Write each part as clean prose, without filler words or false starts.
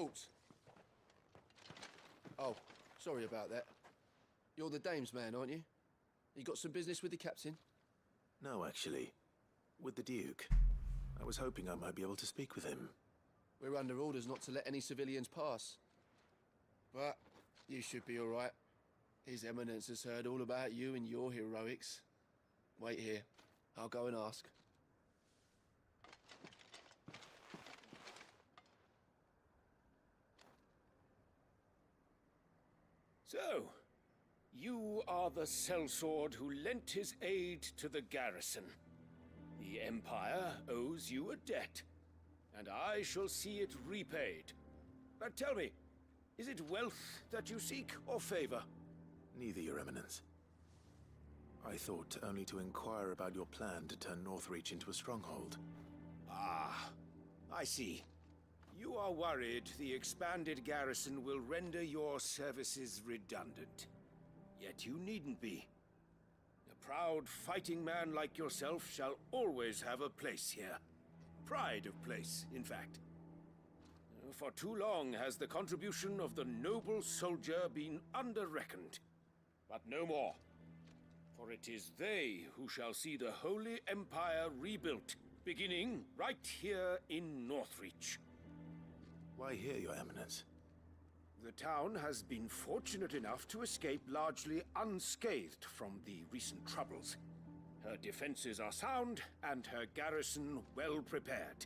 Reports. Oh, sorry about that. You're the dame's man, aren't you? You got some business with the captain? No, actually. With the Duke. I was hoping I might be able to speak with him. We're under orders not to let any civilians pass. But you should be all right. His Eminence has heard all about you and your heroics. Wait here. I'll go and ask. So, you are the sellsword who lent his aid to the garrison. The Empire owes you a debt, and I shall see it repaid. But tell me, is it wealth that you seek, or favor? Neither, Your Eminence. I thought only to inquire about your plan to turn Northreach into a stronghold. Ah, I see. You are worried the expanded garrison will render your services redundant. Yet you needn't be. A proud fighting man like yourself shall always have a place here. Pride of place, in fact. For too long has the contribution of the noble soldier been under-reckoned. But no more. For it is they who shall see the Holy Empire rebuilt, beginning right here in Northreach. Why here, Your Eminence? The town has been fortunate enough to escape largely unscathed from the recent troubles. Her defenses are sound, and her garrison well prepared.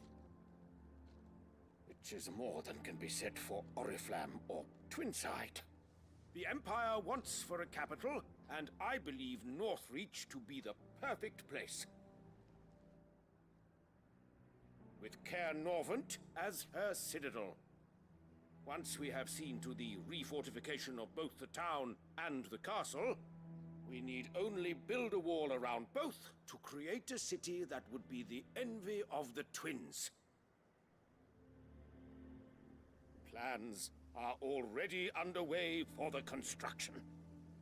Which is more than can be said for Oriflamme or Twinside. The Empire wants for a capital, and I believe Northreach to be the perfect place. With Caer Norvent as her citadel. Once we have seen to the refortification of both the town and the castle, we need only build a wall around both to create a city that would be the envy of the twins. Plans are already underway for the construction.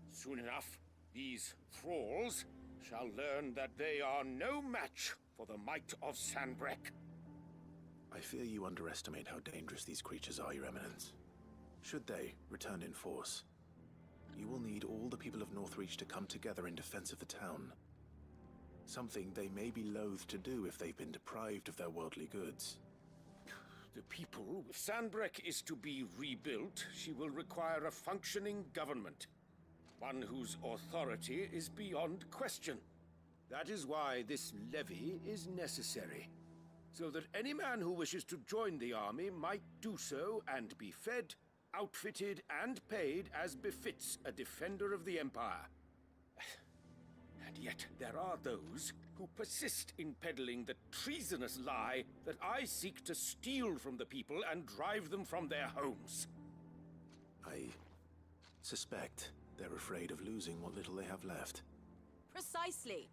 Soon enough, these thralls shall learn that they are no match for the might of Sanbreque. I fear you underestimate how dangerous these creatures are, Your Eminence. Should they return in force, you will need all the people of Northreach to come together in defense of the town. Something they may be loath to do if they've been deprived of their worldly goods. The people, if Sanbreque is to be rebuilt, she will require a functioning government. One whose authority is beyond question. That is why this levy is necessary. So that any man who wishes to join the army might do so and be fed, outfitted, and paid as befits a defender of the Empire. And yet there are those who persist in peddling the treasonous lie that I seek to steal from the people and drive them from their homes. I suspect they're afraid of losing what little they have left. Precisely.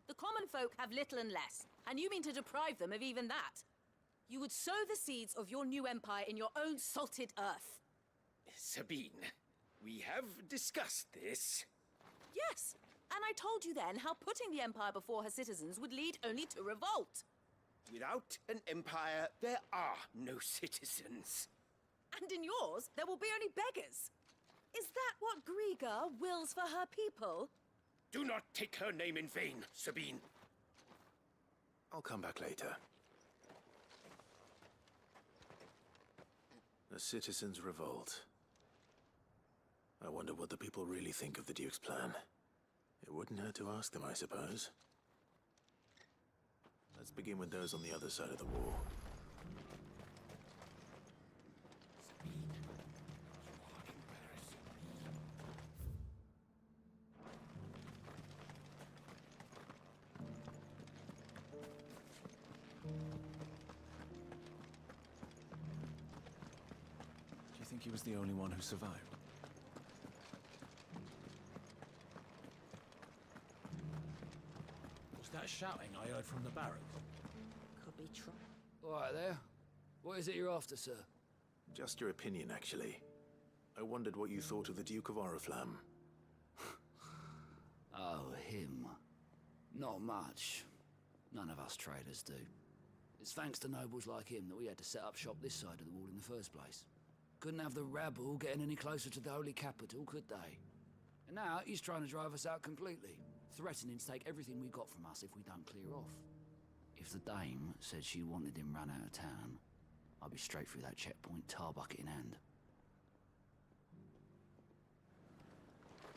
The common folk have little and less, and you mean to deprive them of even that. You would sow the seeds of your new empire in your own salted earth. Sabine, we have discussed this. Yes, and I told you then how putting the empire before her citizens would lead only to revolt. Without an empire, there are no citizens. And in yours, there will be only beggars. Is that what Griga wills for her people? Do not take her name in vain, Sabine. I'll come back later. The citizens revolt. I wonder what the people really think of the Duke's plan. It wouldn't hurt to ask them, I suppose. Let's begin with those on the other side of the wall. Do you think he was the only one who survived? Was that shouting I heard from the barracks? Could be true. All right there. What is it you're after, sir? Just your opinion, actually. I wondered what you thought of the Duke of Oriflamme. Oh, him. Not much. None of us traders do. It's thanks to nobles like him that we had to set up shop this side of the wall in the first place. Couldn't have the rabble getting any closer to the holy capital, could they? And now he's trying to drive us out completely, threatening to take everything we got from us if we don't clear off. If the dame said she wanted him run out of town, I'd be straight through that checkpoint, tar bucket in hand.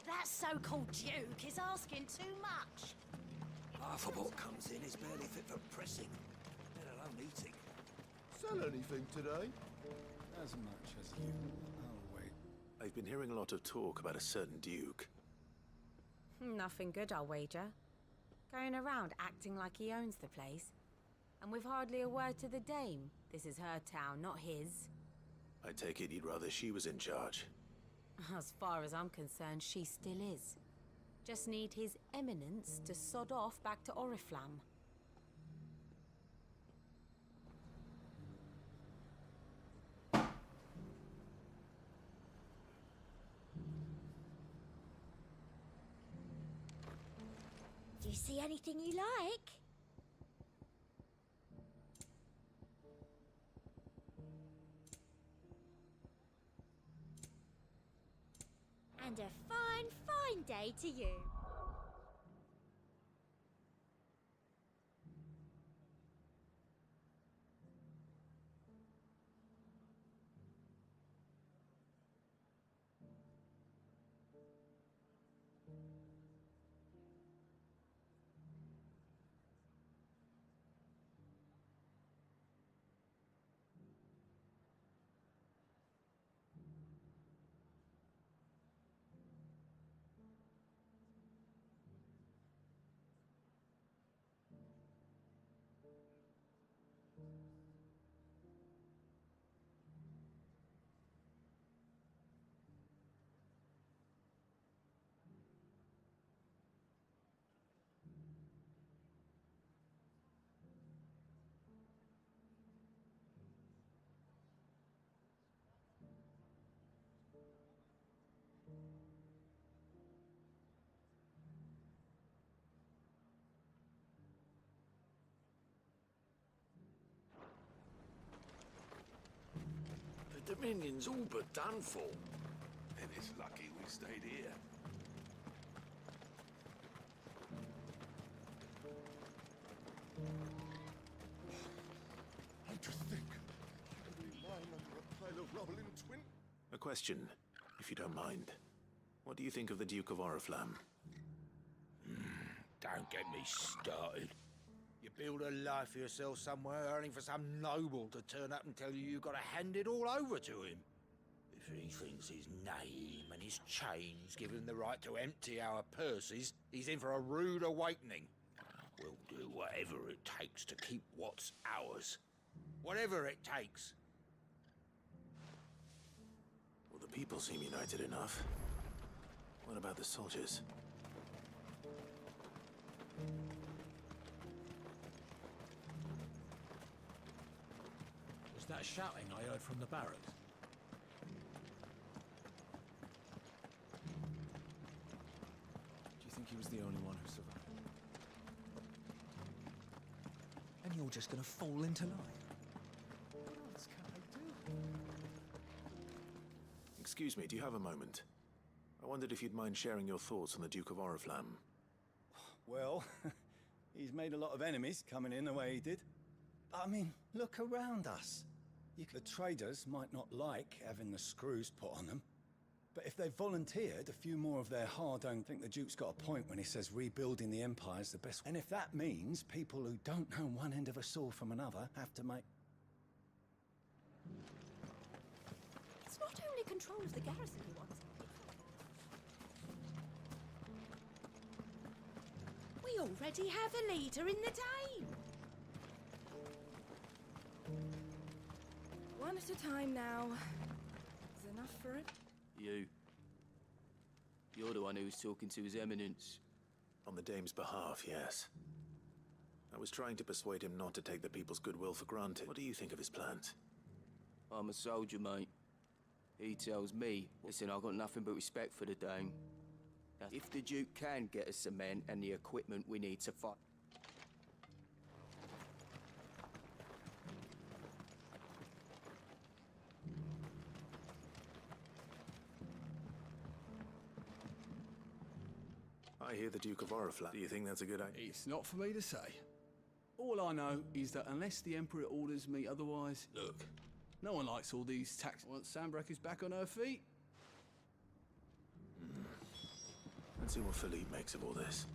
That so-called Duke is asking too much. Half of what comes in is barely fit for pressing, let alone eating. Sell anything today? As much as you. Oh, wait. I've been hearing a lot of talk about a certain duke. Nothing good, I'll wager. Going around acting like he owns the place. And with hardly a word to the dame. This is her town, not his. I take it you'd rather she was in charge. As far as I'm concerned, she still is. Just need his eminence to sod off back to Oriflamme. Do you see anything you like? And a fine, fine day to you. The Dominion's all but done for. And it's lucky we stayed here. And to think, you'd be lying under a pile of rubble in Twin. A question, if you don't mind. What do you think of the Duke of Oriflamme? Don't get me started. You build a life for yourself somewhere, earning for some noble to turn up and tell you you've got to hand it all over to him. If he thinks his name and his chains give him the right to empty our purses, he's in for a rude awakening. We'll do whatever it takes to keep what's ours. Whatever it takes. Well, the people seem united enough. What about the soldiers? Was that shouting I heard from the barracks? Do you think he was the only one who survived? And you're just gonna fall into line. What else can I do? Excuse me, do you have a moment? I wondered if you'd mind sharing your thoughts on the Duke of Oriflamme. Well, he's made a lot of enemies coming in the way he did. I mean, look around us. The traders might not like having the screws put on them, but if they volunteered, a few more of their hard-earned think the Duke's got a point when he says rebuilding the Empire's the best. And if that means people who don't know one end of a sword from another have to make... It's not only control of the garrison he wants. We already have a leader in the Dame. One at a time now. Is enough for it? You're the one who was talking to His Eminence. On the Dame's behalf, yes. I was trying to persuade him not to take the people's goodwill for granted. What do you think of his plans? I'm a soldier, mate. He tells me, listen, I've got nothing but respect for the Dame. Now, if the Duke can get us the men and the equipment we need to fight... I hear the Duke of Oriflamme. Do you think that's a good idea? It's not for me to say. All I know is that unless the Emperor orders me otherwise, look, no one likes all these tax. Once Sanbreque is back on her feet. Let's see what Philippe makes of all this.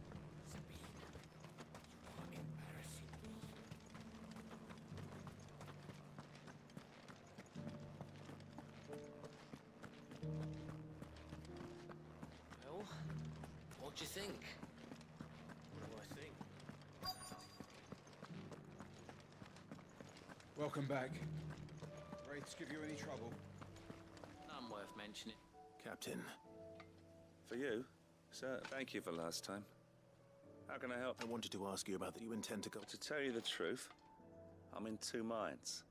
Well, what do you think? What do I think? Welcome back. Wraiths give you any trouble? None worth mentioning. Captain, For you? Sir, thank you for last time. How can I help? I wanted to ask you about that. You intend to go... To tell you the truth, I'm in two minds.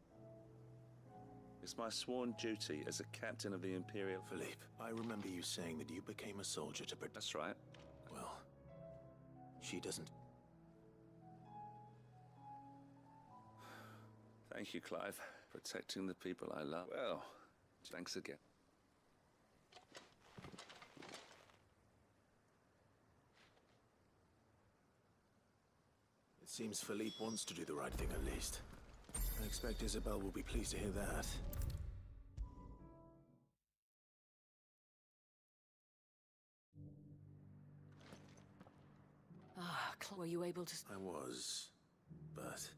It's my sworn duty as a captain of the Imperial... Philippe, I remember you saying that you became a soldier to protect... That's right. Well, she doesn't... Thank you, Clive. Protecting the people I love. Well, thanks again. It seems Philippe wants to do the right thing at least. I expect Isabel will be pleased to hear that. Ah, were you able to... I was, but...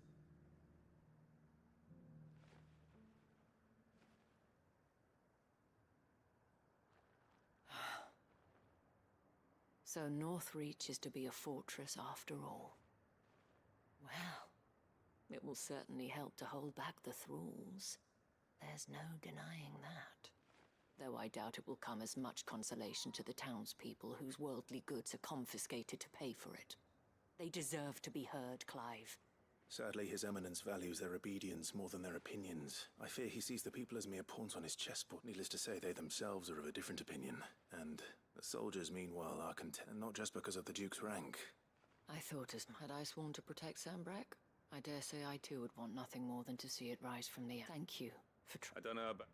So Northreach is to be a fortress after all. Well, it will certainly help to hold back the thralls. There's no denying that. Though I doubt it will come as much consolation to the townspeople whose worldly goods are confiscated to pay for it. They deserve to be heard, Clive. Sadly, His Eminence values their obedience more than their opinions. I fear he sees the people as mere pawns on his chessboard. Needless to say, they themselves are of a different opinion. And the soldiers, meanwhile, are content, not just because of the Duke's rank. I thought as... Had I sworn to protect Sanbreque? I dare say I too would want nothing more than to see it rise from the... Thank you for I don't know about...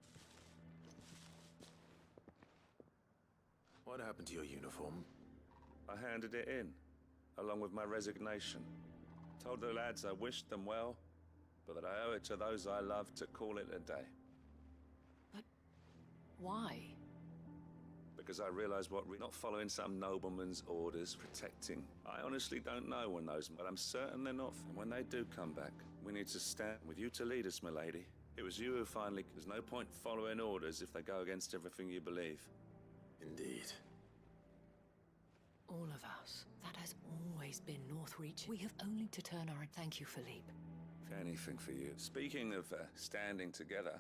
What happened to your uniform? I handed it in, along with my resignation. Told the lads I wished them well, but that I owe it to those I love to call it a day. But why? Because I realized what not following some nobleman's orders, protecting. I honestly don't know when those, but I'm certain they're not. And when they do come back, we need to stand with you to lead us, milady. It was you who finally... There's no point following orders if they go against everything you believe. Indeed. All of us. That has always been Northreach. We have only to turn our... Thank you, Philippe. If anything for you. Speaking of standing together,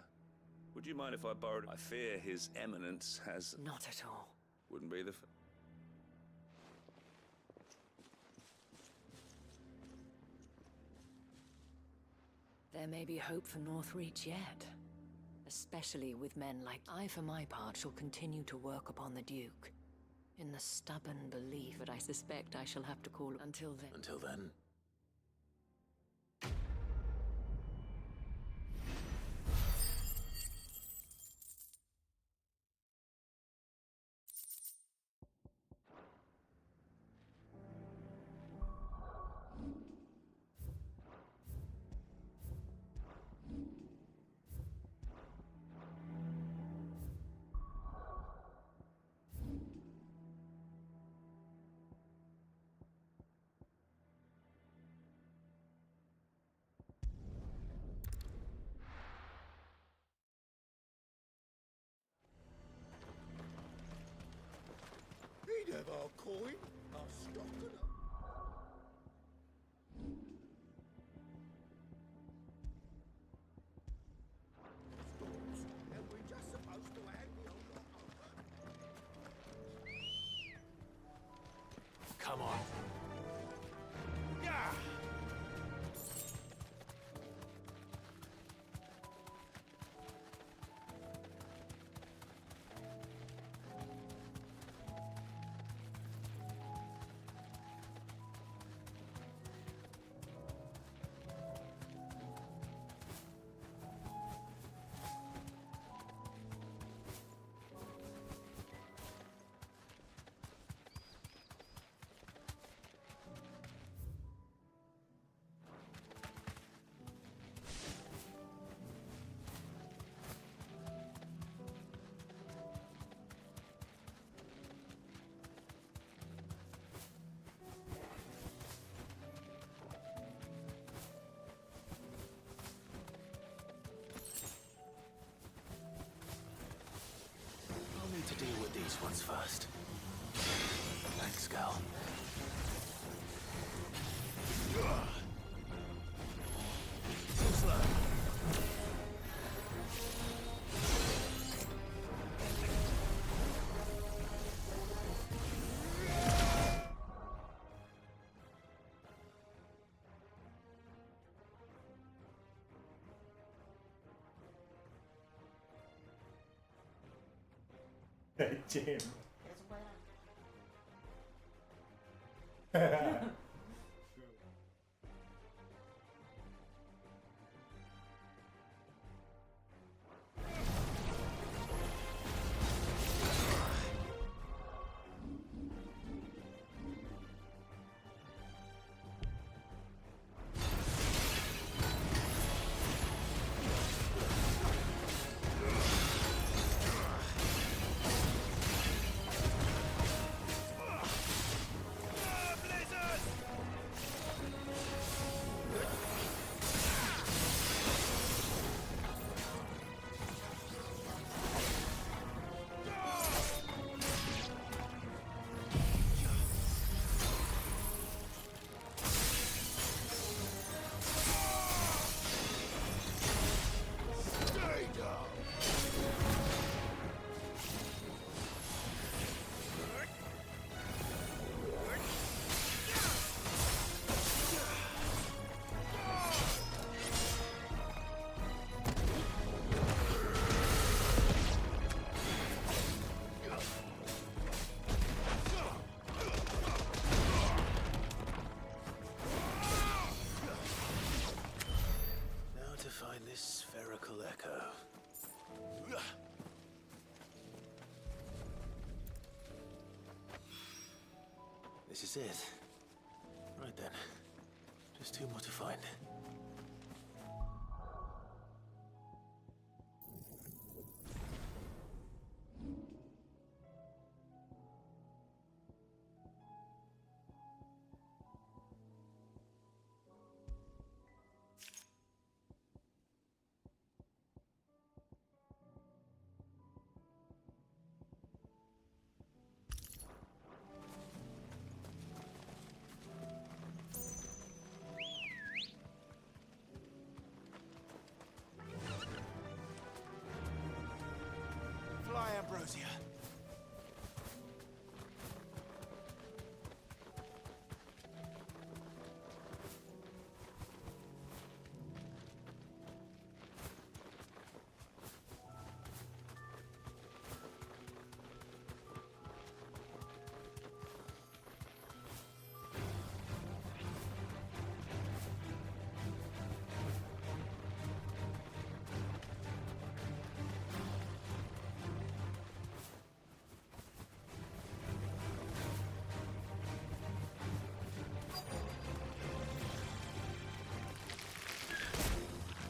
would you mind if I borrowed... I fear His Eminence has... Not at all. Wouldn't be the... There may be hope for Northreach yet. Especially with men like... I, for my part, shall continue to work upon the Duke. In the stubborn belief that I suspect I shall have to call... Until then... Until then? He'd have our coin, our stock and our... Stores, and we're just supposed to hang the old lot over. Come on. Yeah! these ones first. Thanks, Gal. Too slow. Jim. This is it. Right then. Just two more to find. Ambrosia.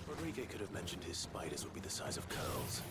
Rodriguez could have mentioned his spiders would be the size of curls.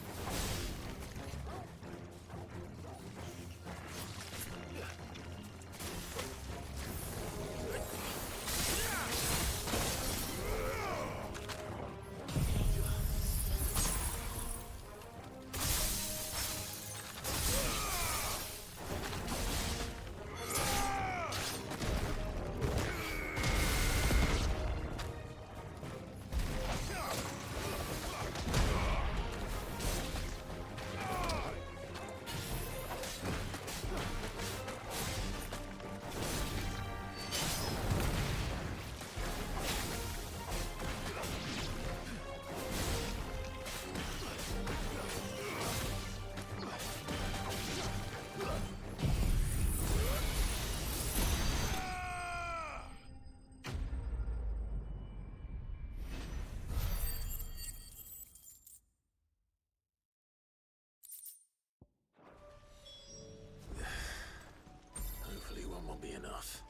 Hopefully one won't be enough.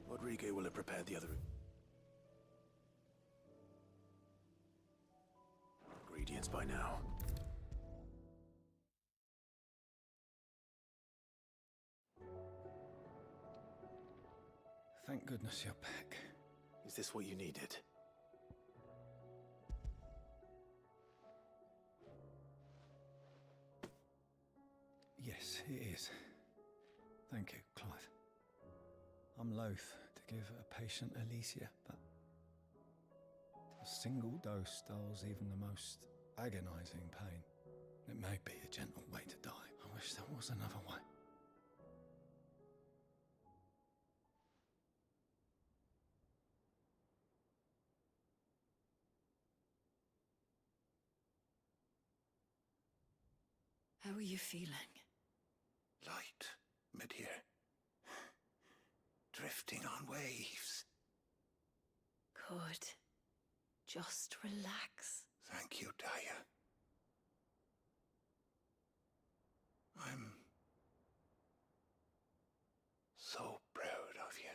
Rodriguez will have prepared the other ingredients by now. Thank goodness you're back. Is this what you needed? Yes. it is. Thank you, Clive. I'm loath to give a patient Alicia, but a single dose dulls even the most agonizing pain. It may be a gentle way to die. I wish there was another way. How are you feeling? Light, mid-here. Drifting on waves. Good. Just relax. Thank you, Daya. I'm so proud of you.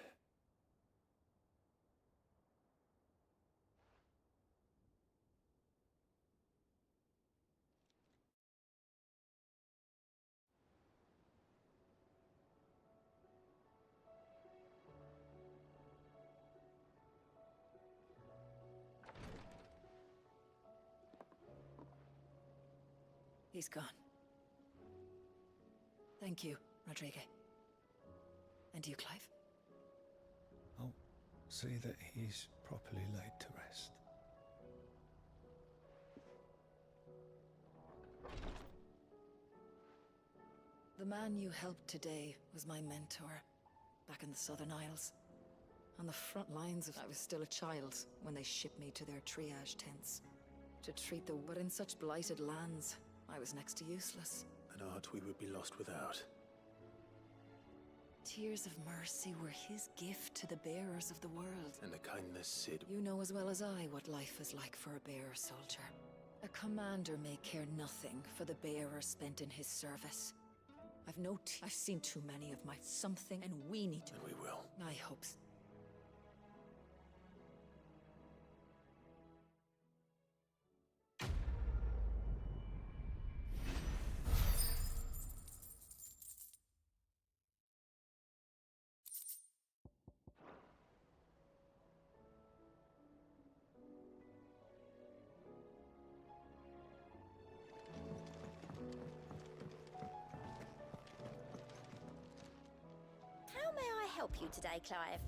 He's gone. Thank you, Rodrigo. And you, Clive? I'll see that he's properly laid to rest. The man you helped today was my mentor, back in the Southern Isles. On the front lines, I was still a child when they shipped me to their triage tents. To treat the... But in such blighted lands, I was next to useless. An art we would be lost without. Tears of mercy were his gift to the bearers of the world. And the kindness Sid... You know as well as I what life is like for a bearer soldier. A commander may care nothing for the bearer spent in his service. I've seen too many of my something, and we need to... And we will. I hope so. How may I help you today, Clive?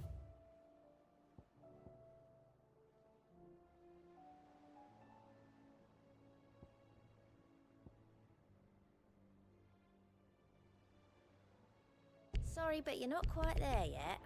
Sorry, but you're not quite there yet.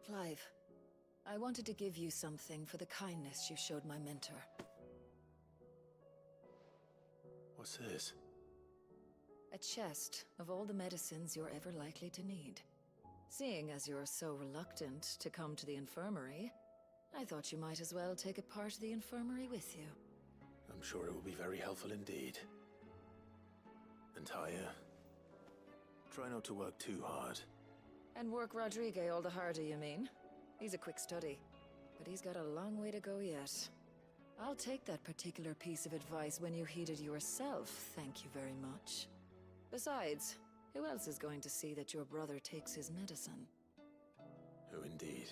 Clive, I wanted to give you something for the kindness you showed my mentor. What's this? A chest of all the medicines you're ever likely to need. Seeing as you're so reluctant to come to the infirmary, I thought you might as well take a part of the infirmary with you. I'm sure it will be very helpful indeed. And Taya, try not to work too hard. And work Rodrigo all the harder, you mean? He's a quick study, but he's got a long way to go yet. I'll take that particular piece of advice when you heed it yourself, thank you very much. Besides, who else is going to see that your brother takes his medicine? Who indeed?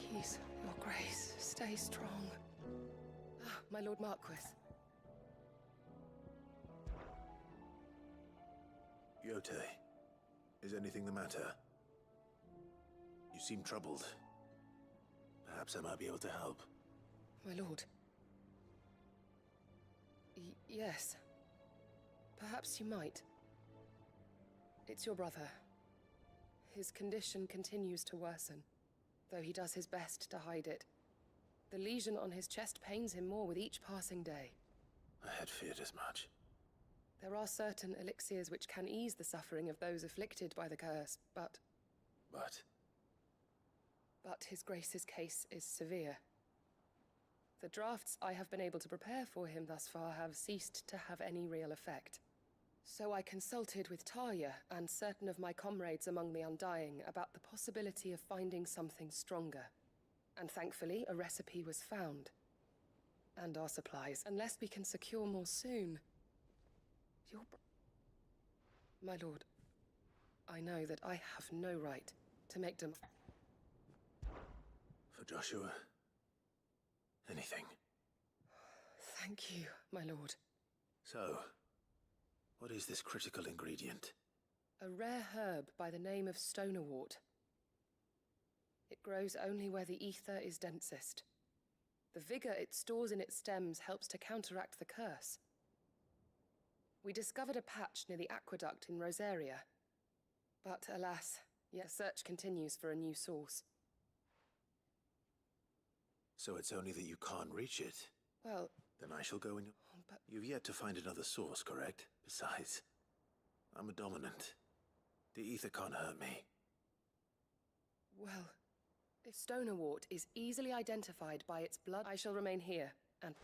Please, Your Grace, stay strong. Ah, my Lord Marquis. Yote, is anything the matter? You seem troubled. Perhaps I might be able to help. My lord. Yes. Perhaps you might. It's your brother. His condition continues to worsen, though he does his best to hide it. The lesion on his chest pains him more with each passing day. I had feared as much. There are certain elixirs which can ease the suffering of those afflicted by the curse, but his Grace's case is severe. The drafts I have been able to prepare for him thus far have ceased to have any real effect. So I consulted with Talia and certain of my comrades among the Undying about the possibility of finding something stronger. And thankfully, a recipe was found. And our supplies, unless we can secure more soon. My lord, I know that I have no right to make them... For Joshua, anything. Thank you, my lord. So, what is this critical ingredient? A rare herb by the name of stonerwort. It grows only where the ether is densest. The vigor it stores in its stems helps to counteract the curse. We discovered a patch near the aqueduct in Rosaria. But alas, yet search continues for a new source. So it's only that you can't reach it? Well... Then I shall go in... But... You've yet to find another source, correct? Besides, I'm a dominant. The ether can't hurt me. Well, if stonerwort is easily identified by its blood, I shall remain here, and...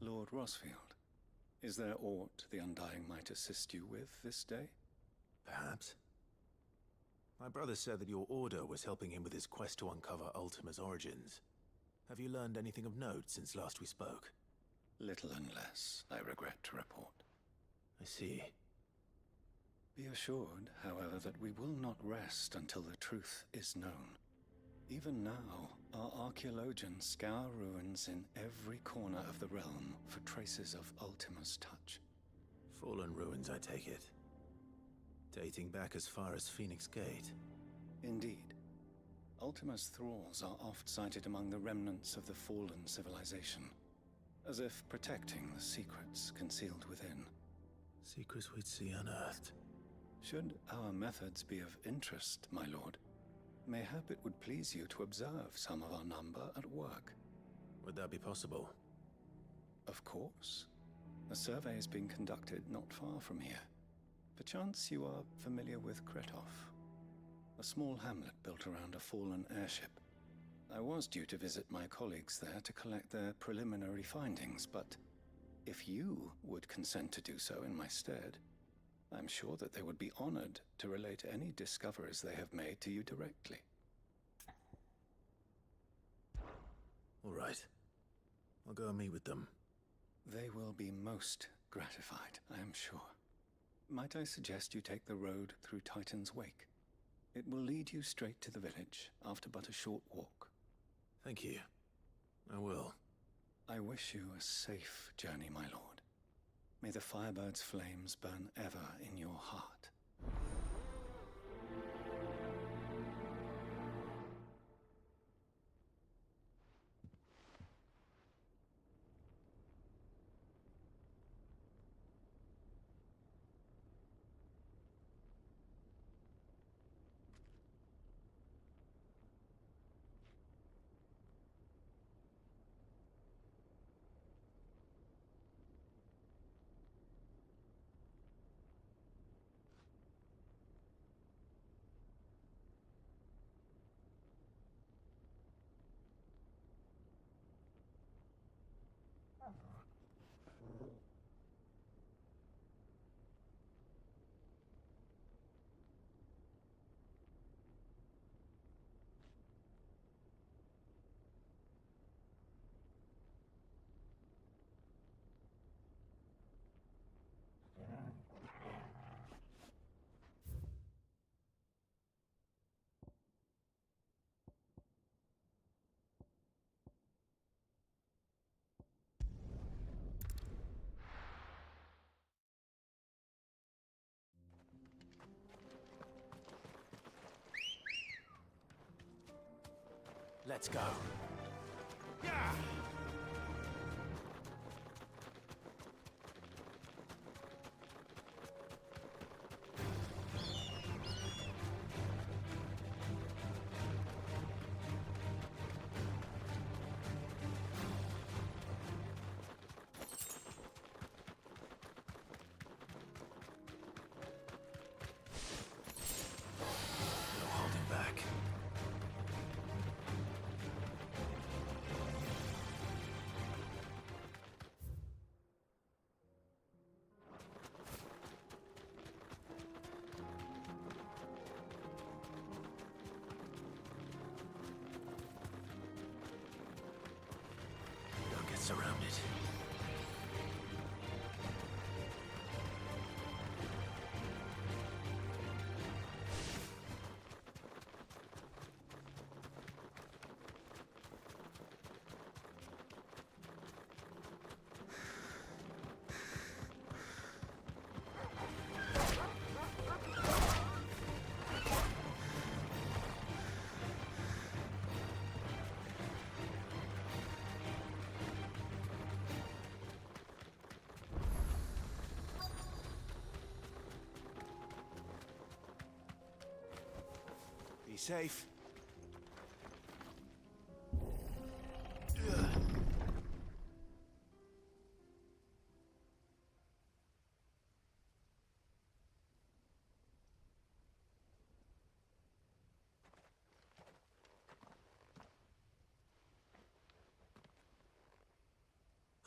Lord Rosfield, is there aught the Undying might assist you with this day? Perhaps. My brother said that your order was helping him with his quest to uncover Ultima's origins. Have you learned anything of note since last we spoke? Little unless, I regret to report. I see. Be assured, however, that we will not rest until the truth is known. Even now, our archaeologians scour ruins in every corner of the realm for traces of Ultima's touch. Fallen ruins, I take it. Dating back as far as Phoenix Gate. Indeed. Ultima's thralls are oft sighted among the remnants of the fallen civilization, as if protecting the secrets concealed within. Secrets we'd see unearthed. Should our methods be of interest, my lord, mayhap it would please you to observe some of our number at work. Would that be possible? Of course. A survey is being conducted not far from here. Perchance you are familiar with Kretov, a small hamlet built around a fallen airship. I was due to visit my colleagues there to collect their preliminary findings, but if you would consent to do so in my stead, I'm sure that they would be honored to relate any discoveries they have made to you directly. All right. I'll go and meet with them. They will be most gratified, I am sure. Might I suggest you take the road through Titan's Wake? It will lead you straight to the village after but a short walk. Thank you. I will. I wish you a safe journey, my lord. May the Firebird's flames burn ever in your heart. Let's go. No holding back. Don't get surrounded. Be safe.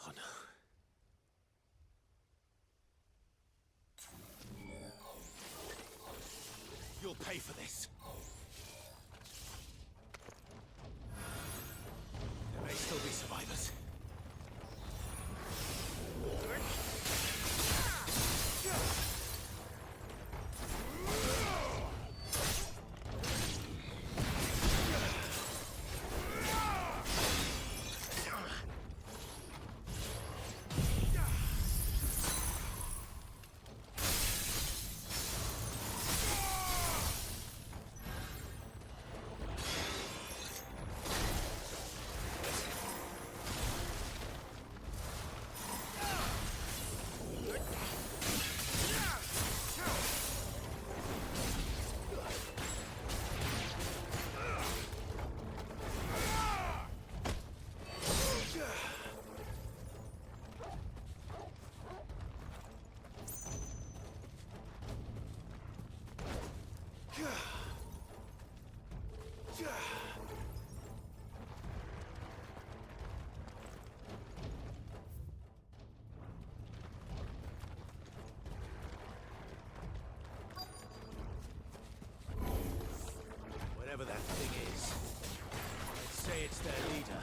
Oh no. You'll pay for this. There may still be survivors. Whatever that thing is, let's say it's their leader.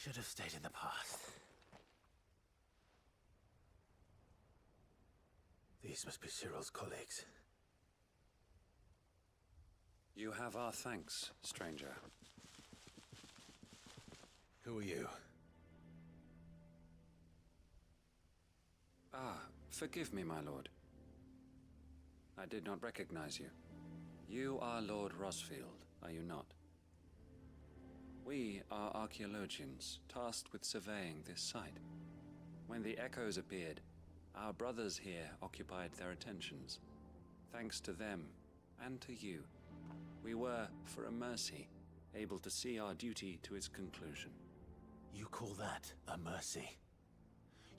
Should have stayed in the past. These must be Cyril's colleagues. You have our thanks, stranger. Who are you? Ah, forgive me, my lord. I did not recognize you. You are Lord Rosfield, are you not? We are archaeologians, tasked with surveying this site. When the echoes appeared, our brothers here occupied their attentions. Thanks to them, and to you, we were, for a mercy, able to see our duty to its conclusion. You call that a mercy?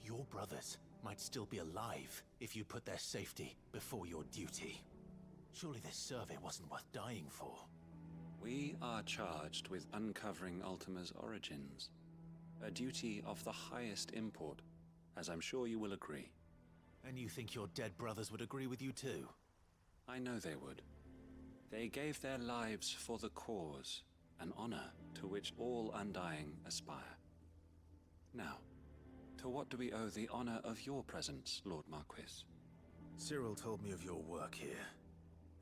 Your brothers might still be alive if you put their safety before your duty. Surely this survey wasn't worth dying for. We are charged with uncovering Ultima's origins. A duty of the highest import, as I'm sure you will agree. And you think your dead brothers would agree with you too? I know they would. They gave their lives for the cause, an honor to which all Undying aspire. Now, to what do we owe the honor of your presence, Lord Marquis? Cyril told me of your work here,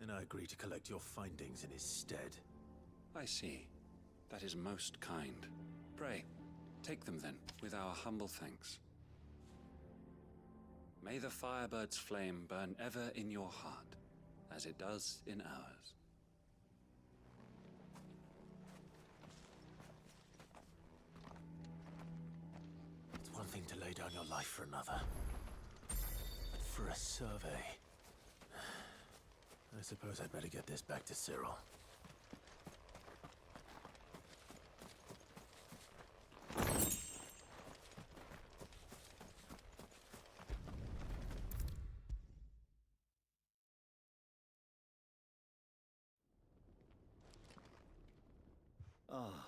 and I agreed to collect your findings in his stead. I see. That is most kind. Pray, take them then, with our humble thanks. May the Firebird's flame burn ever in your heart, as it does in ours. It's one thing to lay down your life for another, but for a survey... I suppose I'd better get this back to Cyril. Ah,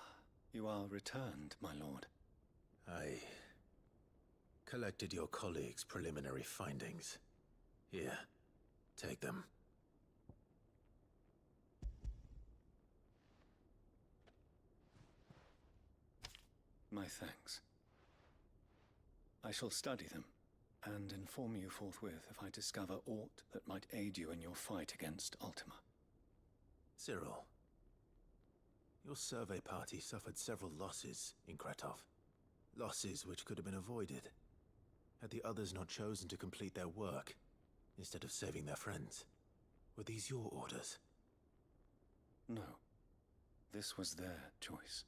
you are returned, my lord. I collected your colleagues' preliminary findings. Here, take them. My thanks. I shall study them, and inform you forthwith if I discover aught that might aid you in your fight against Ultima. Cyril, your survey party suffered several losses in Kratov. Losses which could have been avoided, had the others not chosen to complete their work, instead of saving their friends. Were these your orders? No. This was their choice.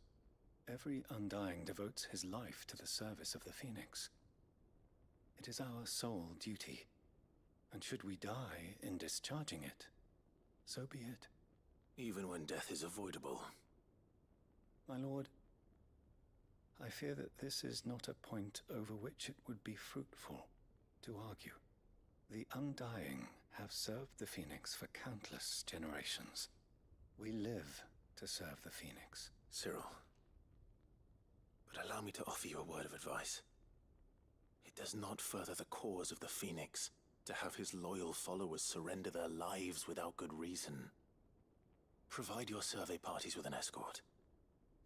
Every Undying devotes his life to the service of the Phoenix. It is our sole duty, and should we die in discharging it, so be it. Even when death is avoidable. My lord, I fear that this is not a point over which it would be fruitful to argue. The Undying have served the Phoenix for countless generations. We live to serve the Phoenix. Cyril, but allow me to offer you a word of advice. It does not further the cause of the Phoenix to have his loyal followers surrender their lives without good reason. Provide your survey parties with an escort.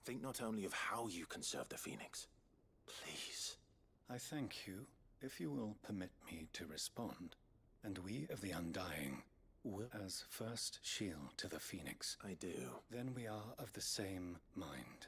Think not only of how you can serve the Phoenix. Please. I thank you, if you will permit me to respond. And we of the Undying will, as first shield to the Phoenix. I do. Then we are of the same mind.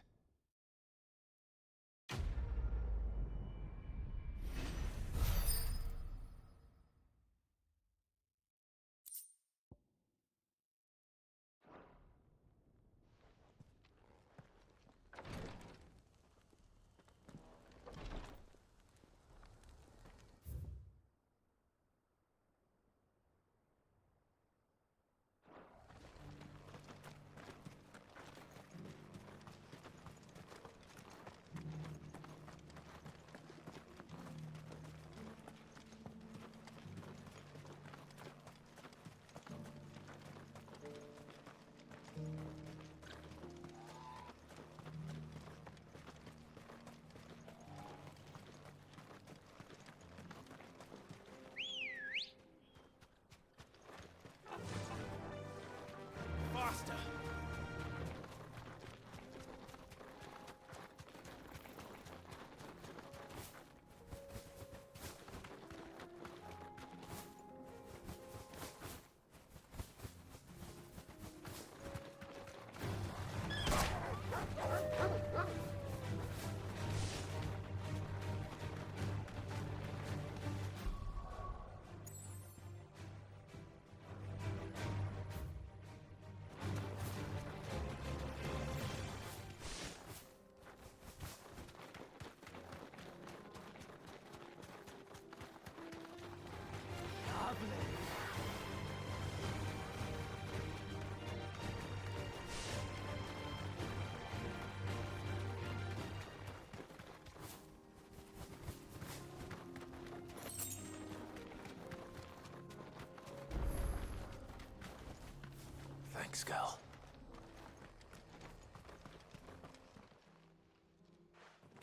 Thanks, girl.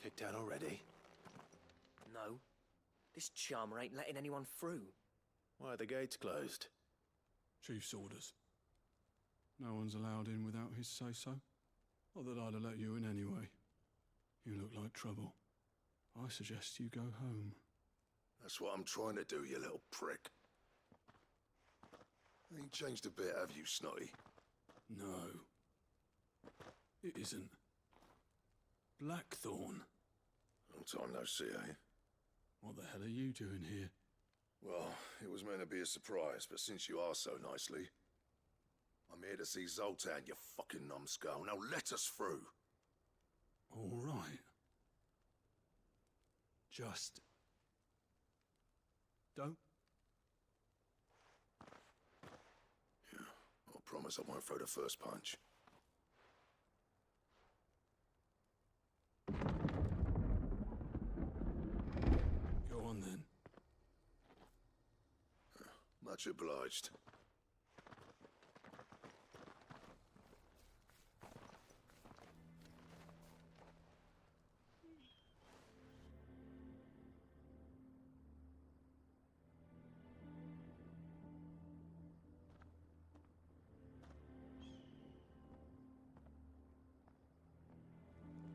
Kicked out already? No. This charmer ain't letting anyone through. Why are the gates closed? Chief's orders. No one's allowed in without his say-so. Not that I'd have let you in anyway. You look like trouble. I suggest you go home. That's what I'm trying to do, you little prick. Ain't changed a bit, have you, Snotty? No. It isn't. Blackthorn. Long time no see, eh? What the hell are you doing here? Well, it was meant to be a surprise, but since you are so nicely, I'm here to see Zoltan, you fucking numbskull. Now let us through. All right. Just... don't. Yeah, I promise I won't throw the first punch. Go on then. Much obliged.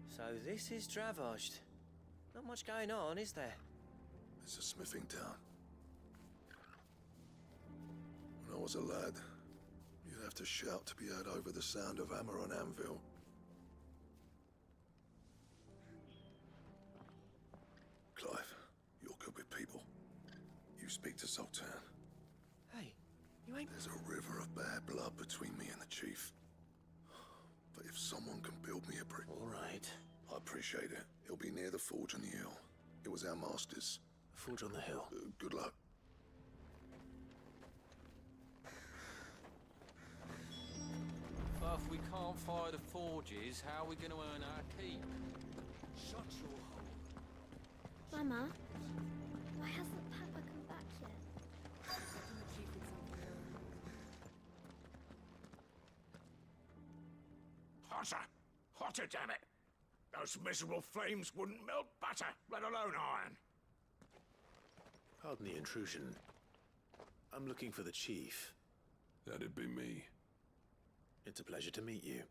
So this is Dravoged. Not much going on, is there? It's a smithing town. When I was a lad, you'd have to shout to be heard over the sound of hammer on anvil. Clive, you're good with people. You speak to Zoltan. Hey, you ain't... There's a river of bad blood between me and the chief. But if someone can build me a bridge... All right. I appreciate it. It'll be near the forge on the hill. It was our master's. Forge on the hill. Good luck. But if we can't fire the forges, how are we going to earn our keep? Shut your hole. Mama, why hasn't Papa come back yet? Hotter! Hotter, damn it! Those miserable flames wouldn't melt butter, let alone iron. Pardon the intrusion. I'm looking for the chief. That'd be me. It's a pleasure to meet you.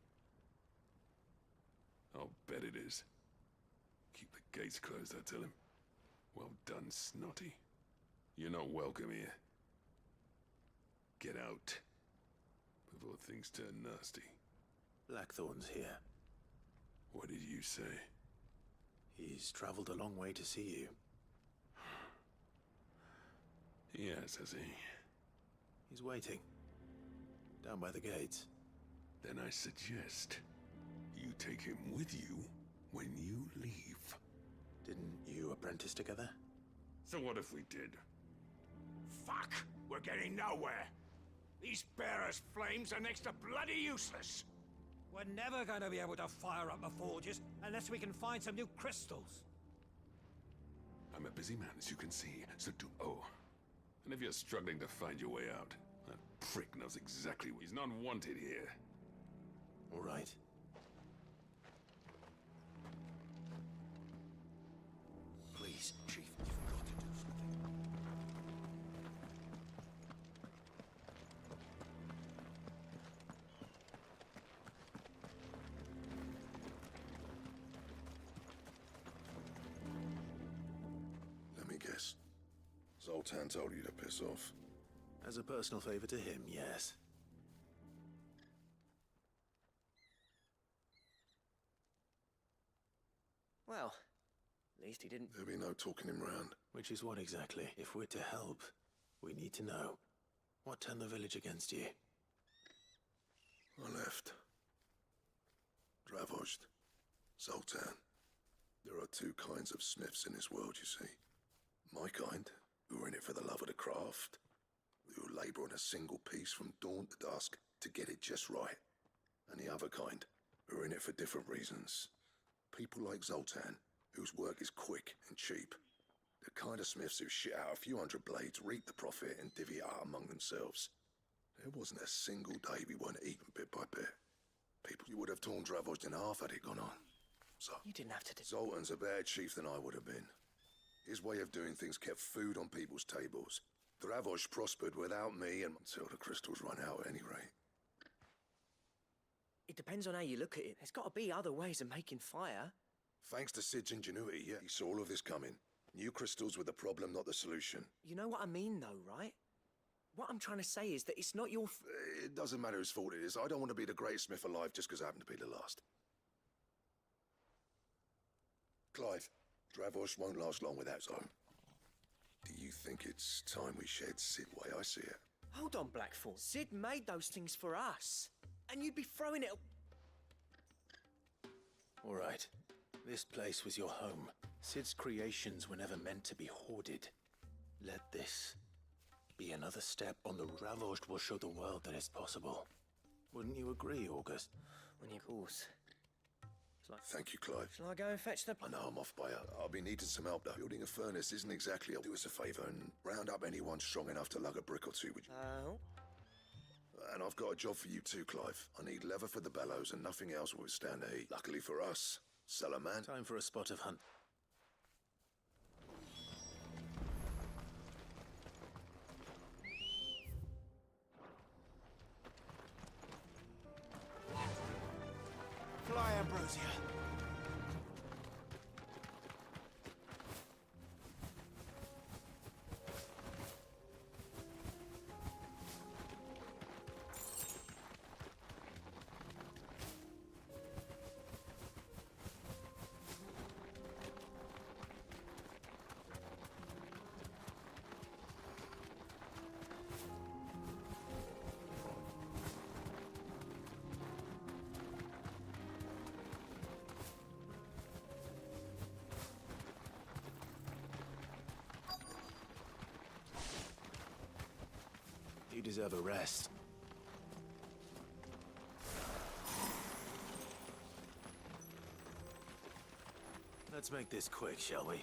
I'll bet it is. Keep the gates closed, I tell him. Well done, Snotty. You're not welcome here. Get out. Before things turn nasty. Blackthorn's here. What did you say? He's traveled a long way to see you. Yes, has he? He's waiting. Down by the gates. Then I suggest you take him with you when you leave. Didn't you apprentice together? So what if we did? Fuck! We're getting nowhere! These bearers' flames are next to bloody useless! We're never going to be able to fire up the forges unless we can find some new crystals. I'm a busy man, as you can see, so do... Oh, and if you're struggling to find your way out, that prick knows exactly he's not wanted here. All right. Please, Chief, you've got to do something. Let me guess. Zoltan told you to piss off. As a personal favor to him, yes. Well, at least he didn't... There'll be no talking him round. Which is what exactly? If we're to help, we need to know. What turned the village against you? I left. Dravoged. Zoltan. There are two kinds of smiths in this world, you see. My kind, who are in it for the love of the craft, who labour on a single piece from dawn to dusk to get it just right. And the other kind, who are in it for different reasons. People like Zoltan, whose work is quick and cheap. The kind of smiths who shit out a few hundred blades, reap the profit, and divvy it out among themselves. There wasn't a single day we weren't eaten bit by bit. People, you would have torn Dravozd in half had it gone on. So, You didn't have to do... Zoltan's a better chief than I would have been. His way of doing things kept food on people's tables. Dravozd prospered without me and until the crystals run out at any rate. It depends on how you look at it. There's got to be other ways of making fire. Thanks to Sid's ingenuity, yeah, he saw all of this coming. New crystals were the problem, not the solution. You know what I mean, though, right? What I'm trying to say is that it's not your... It doesn't matter whose fault it is. I don't want to be the greatest smith alive just because I happen to be the last. Clive, Dravozd won't last long without Zone. Do you think it's time we shed Sid way I see it? Hold on, Blackthorn. Sid made those things for us. And you'd be throwing it... All right. This place was your home. Sid's creations were never meant to be hoarded. Let this be another step on the Dravozd will show the world that it's possible. Wouldn't you agree, August? When you... Of course. Thank you, Clive. Shall I go and fetch the... I know I'm off by I'll be needing some help, though. Building a furnace isn't exactly... Do us a favour and round up anyone strong enough to lug a brick or two, would you? Oh? And I've got a job for you too, Clive. I need leather for the bellows and nothing else will withstand the heat. Luckily for us, cellar man. Time for a spot of hunt. Fly, Ambrosia. You deserve a rest. Let's make this quick, shall we?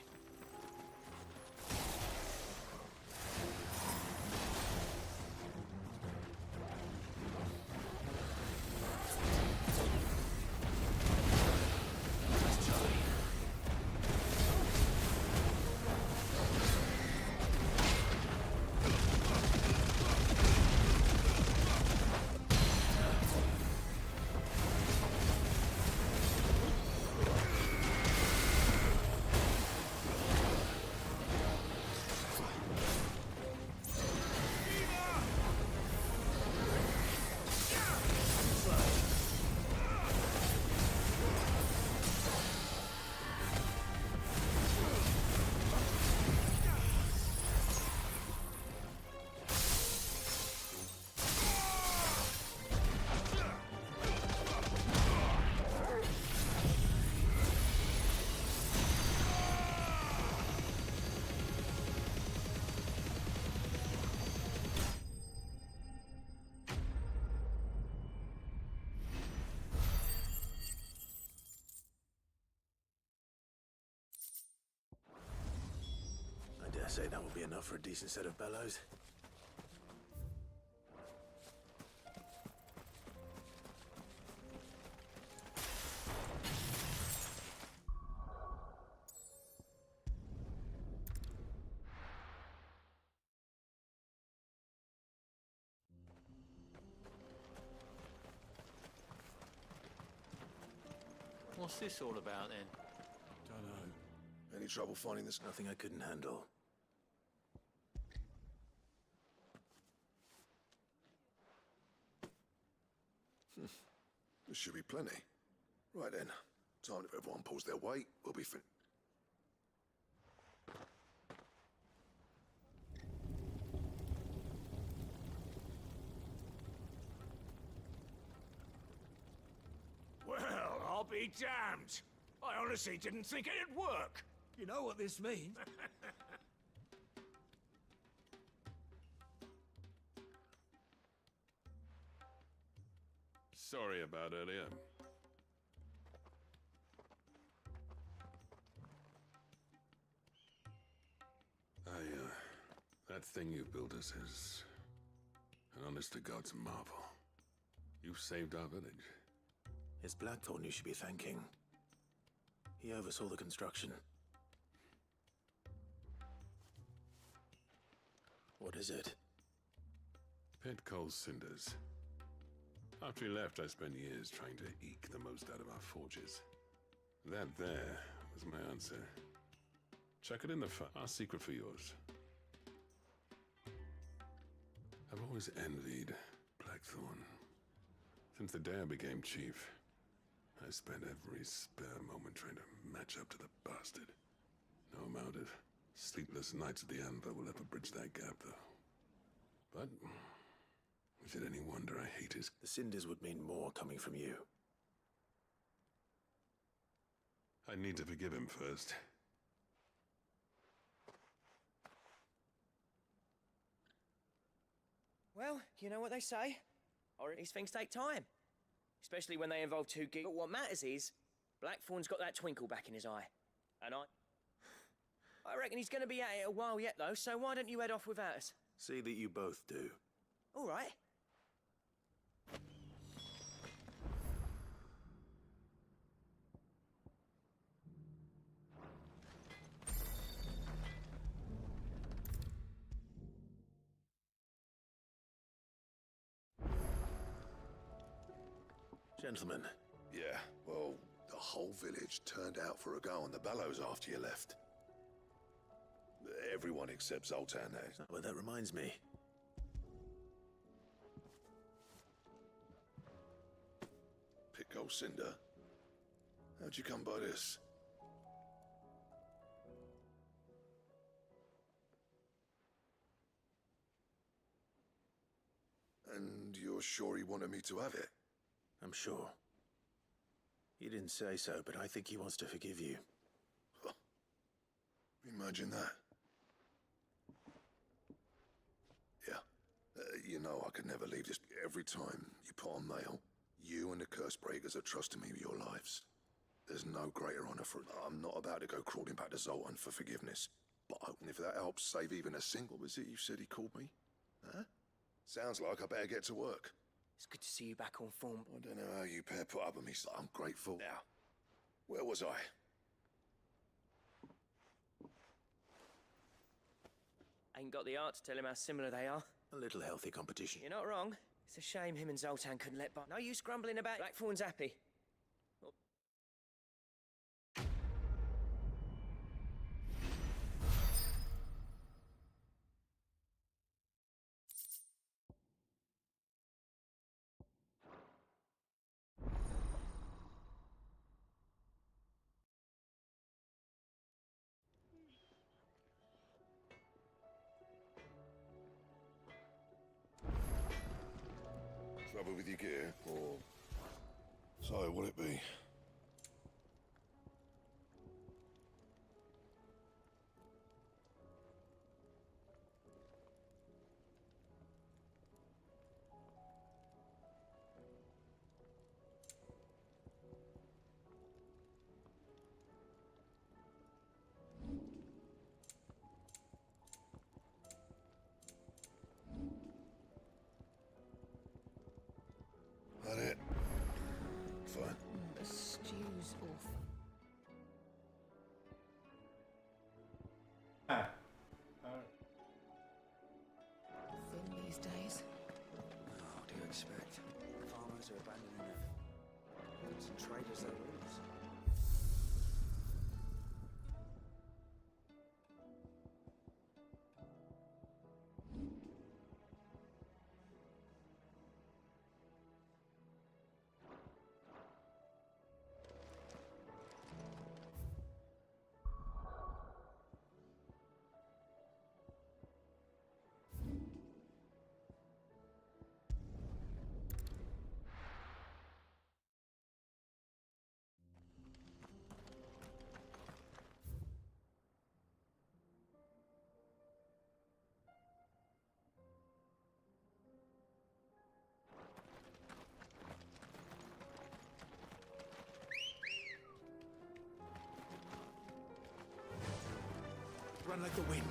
I dare say that will be enough for a decent set of bellows. What's this all about then? Don't know. Any trouble finding this? Nothing I couldn't handle. There should be plenty. Right then. Time if everyone pulls their weight, we'll be fin... Well, I'll be damned. I honestly didn't think it'd work. You know what this means? Sorry about earlier. That thing you built us is An honest-to-God's marvel. You've saved our village. It's Blackthorn you should be thanking. He oversaw the construction. What is it? Pit coal cinders. After he left, I spent years trying to eke the most out of our forges. That there was my answer. Chuck it in the our secret for yours. I've always envied Blackthorn. Since the day I became chief, I spent every spare moment trying to match up to the bastard. No amount of sleepless nights at the Anvil will ever bridge that gap, though. But is it any wonder I hate his... The cinders would mean more coming from you. I need to forgive him first. Well, you know what they say. Or these things take time. Especially when they involve two geeks. But what matters is, Blackthorn's got that twinkle back in his eye. And I reckon he's going to be at it a while yet, though, so why don't you head off without us? See that you both do. All right. Gentlemen. Yeah, well, the whole village turned out for a go on the bellows after you left. Everyone except Zoltan now. Well, that reminds me. Pico Cinder. How'd you come by this? And you're sure he wanted me to have it? I'm sure. He didn't say so, but I think he wants to forgive you. Imagine that. Yeah. You know I could never leave this. Every time you put on mail, you and the curse breakers are trusting me with your lives. There's no greater honor for it. I'm not about to go crawling back to Zoltan for forgiveness. But if that helps save even a single, was it you said he called me? Huh? Sounds like I better get to work. It's good to see you back on form. I don't know how you pair put up with me, so I'm grateful. Now, where was I? Ain't got the art to tell him how similar they are. A little healthy competition. You're not wrong. It's a shame him and Zoltan couldn't let by. No use grumbling about Blackthorn's happy. Trouble with your gear, or... So, what'll it be? That it? Fine. The stew's awful. Thin these days. What do you expect? Farmers are abandoning their goods and traders their rules. Run like the wind.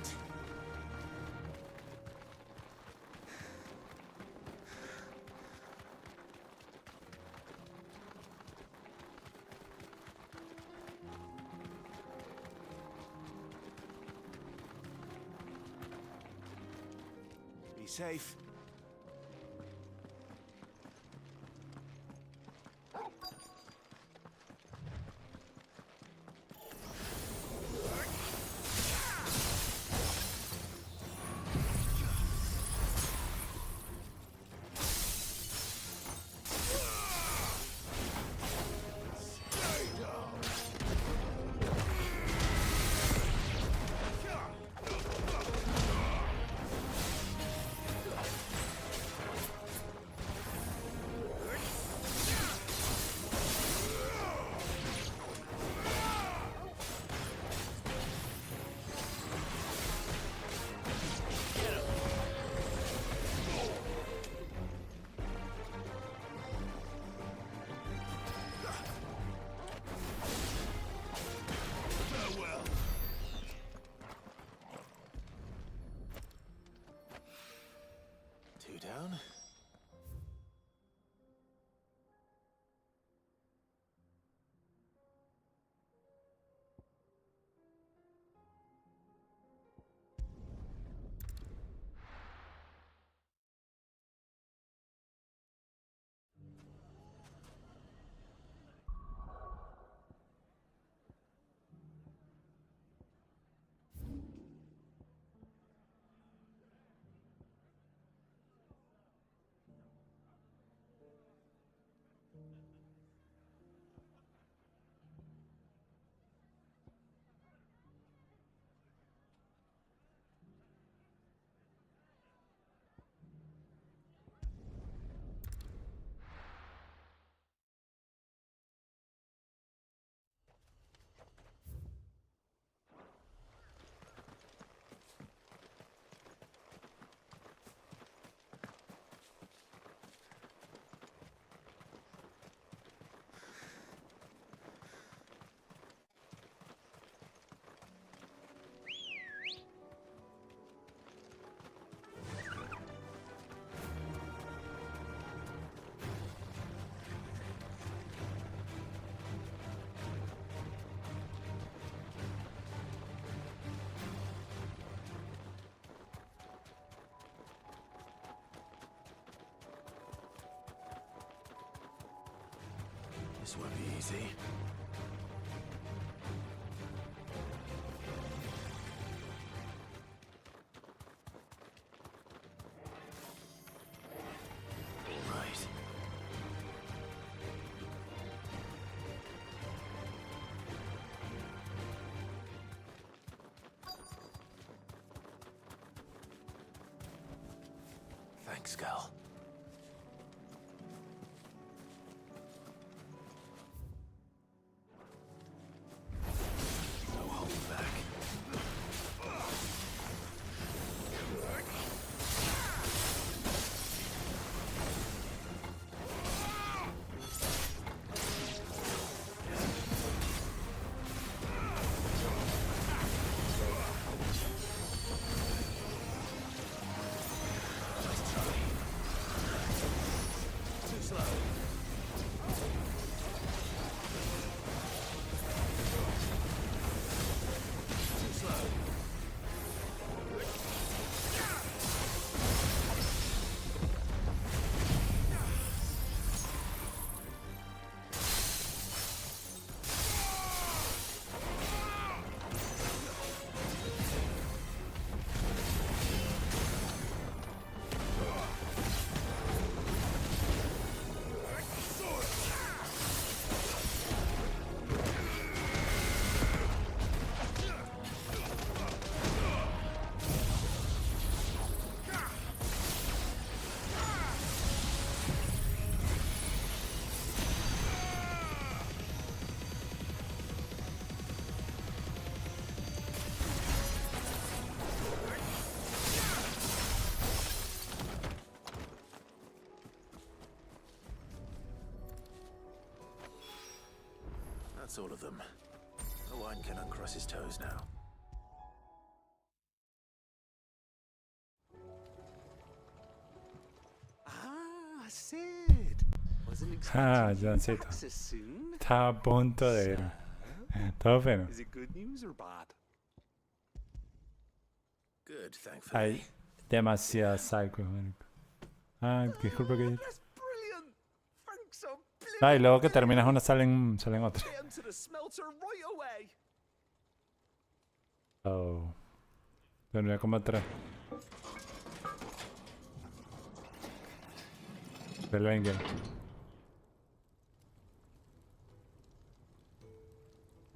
Be safe. Two down. This won't be easy. All right. Thanks, Gal. That's all of them. No one can uncross his toes now. Ah, Sid! Wasn't expecting John Cena. access soon. Estaba a punto de ir. Todo fino. Is it good news or bad? Good, thankfully. Ahí, demasiado psycho, marico. Ah, disculpa que... That's brilliant. Thanks a blizzard. Ah, y luego que terminas una salen otras. Get 'em to the smelter right away. Oh. Terminé como 3. Del Engel.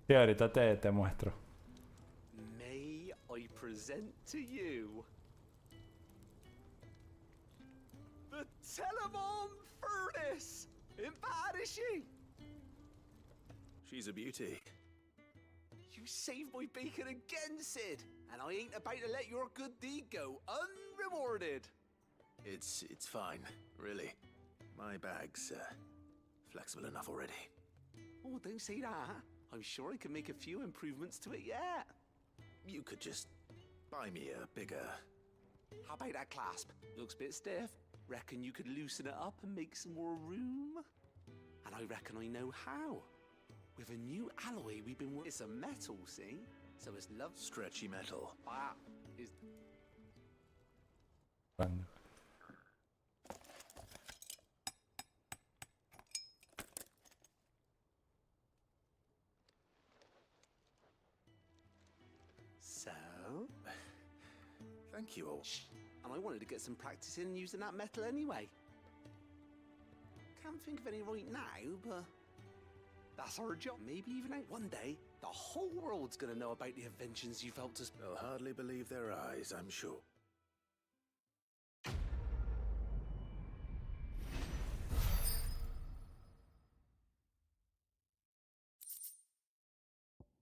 Sí, ahorita te muestro. May I present to you the Telemon Furnace? Ain't bad, is she? She's a beauty. You saved my bacon again, Sid, and I ain't about to let your good deed go unrewarded. It's fine, really. My bag's flexible enough already. Oh, don't say that. I'm sure I can make a few improvements to it yet. You could just buy me a bigger... How about that clasp? Looks a bit stiff. Reckon you could loosen it up and make some more room? And I reckon I know how. With a new alloy we've been working... It's a metal, see? So it's love... Stretchy metal. That is... So... Thank you all. Shh. And I wanted to get some practice in using that metal anyway. Can't think of any right now, but... That's our job. Maybe even out one day, the whole world's gonna know about the inventions you've helped us... They'll hardly believe their eyes, I'm sure.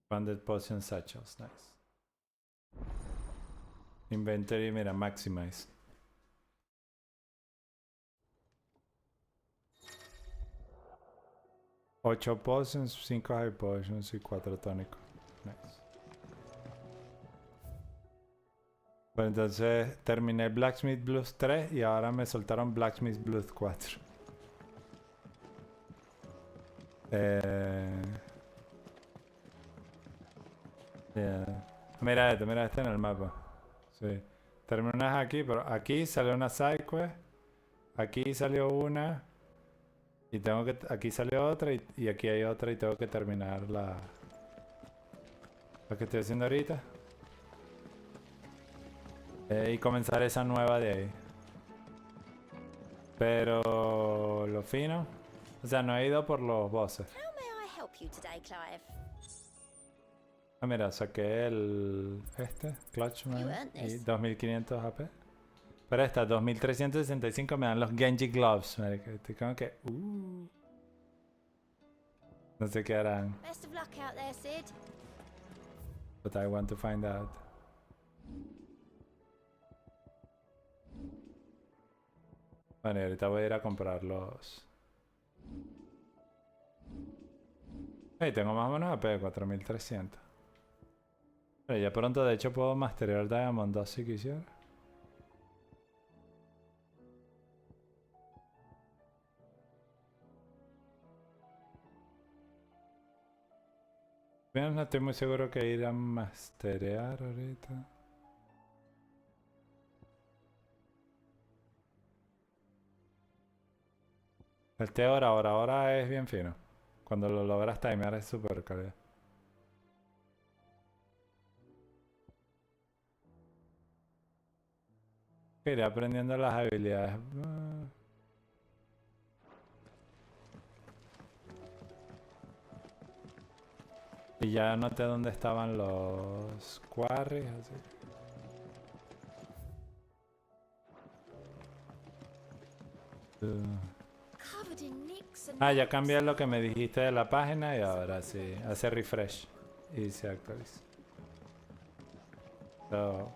Banded Potion Satchels, nice. Inventory, mira, maximize. Ocho potions, 5 high potions y 4 tónicos. Nice. Pues entonces terminé Blacksmith Blues 3 y ahora me soltaron Blacksmith Blues 4. Mira este en el mapa. Sí. Terminas aquí, pero aquí salió una side quest. Aquí salió una. Y tengo que... Aquí salió otra y aquí hay otra y tengo que terminar la que estoy haciendo ahorita. Y comenzar esa nueva de ahí. Pero... Lo fino. O sea, no he ido por los bosses. How may I help you today, Clive? Ah, mira, saqué el... Clutchman y 2500 AP. Pero esta, 2365 me dan los Genji Gloves. Marica. Estoy como que... No sé qué harán. Best of luck out there, Sid. But I want to find out. Bueno, y ahorita voy a ir a comprarlos. Hey, tengo más o menos AP, 4300. Pero ya pronto, de hecho, puedo masterear Diamond 2 si quisiera. Bien, no estoy muy seguro que ir a masterear ahorita. El Teor ahora es bien fino. Cuando lo logras timear es súper calidad. Iré aprendiendo las habilidades. Y ya noté dónde estaban los quarries, así. Ah, ya cambié lo que me dijiste de la página y ahora sí, hace refresh y se actualiza. So,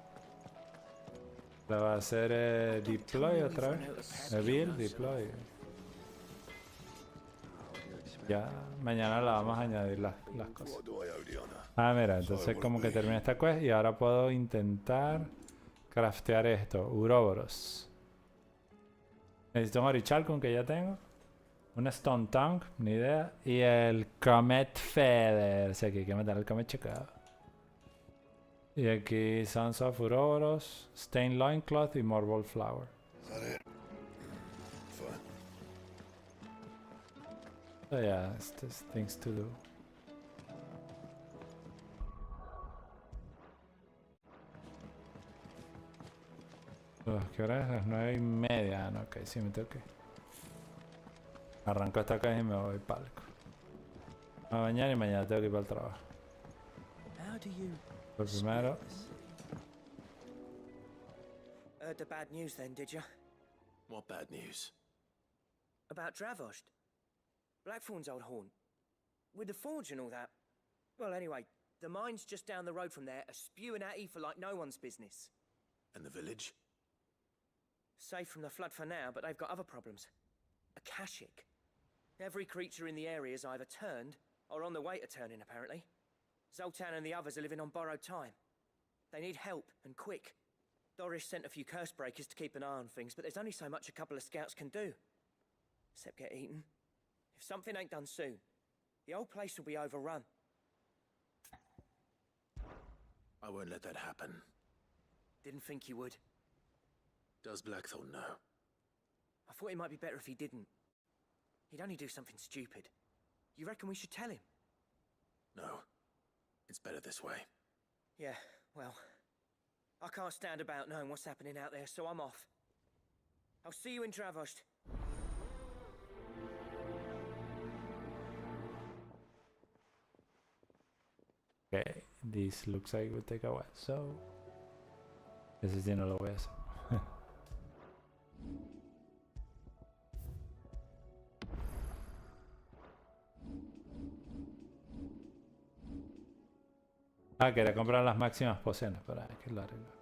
la va a hacer deploy otra vez. Build, deploy. Ya, mañana la vamos a añadir las cosas. Ah, mira, entonces como que termina esta quest y ahora puedo intentar craftear esto. Uroboros. Necesito un Orichalcum que ya tengo. Una Stone Tongue, ni idea. Y el Comet Feather. O sea que hay que matar al Comet chocado. Y aquí Sons of Uroboros, Stained Loincloth y Marble Flower. Is that it? Fine. So yeah, it's just things to do. ¿Qué hora es? Las 9:30. Ah, no, ok, sí me tengo que. Arranco esta caja y me voy palco. A bañar y mañana tengo que ir para el trabajo. Por primero. Heard the bad news then, did you? What bad news? About Dravost. Blackthorn's old haunt. With the forge and all that. Well, anyway, the mines just down the road from there are spewing at Aoife like no one's business. And the village? Safe from the flood for now, but they've got other problems. Akashic. Every creature in the area is either turned or on the way to turning, apparently. Zoltan and the others are living on borrowed time. They need help, and quick. Doris sent a few curse breakers to keep an eye on things, but there's only so much a couple of scouts can do. Except get eaten. If something ain't done soon, the old place will be overrun. I won't let that happen. Didn't think you would. Does Blackthorn know? I thought it might be better if he didn't. He'd only do something stupid. You reckon we should tell him? No. It's better this way. Yeah, well, I can't stand about knowing what's happening out there, so I'm off. I'll see you in Dravost. Okay, this looks like it would take a while, so... Ese sí no lo voy a hacer. Ah, quería comprar las máximas pociones, para que lo arreglo.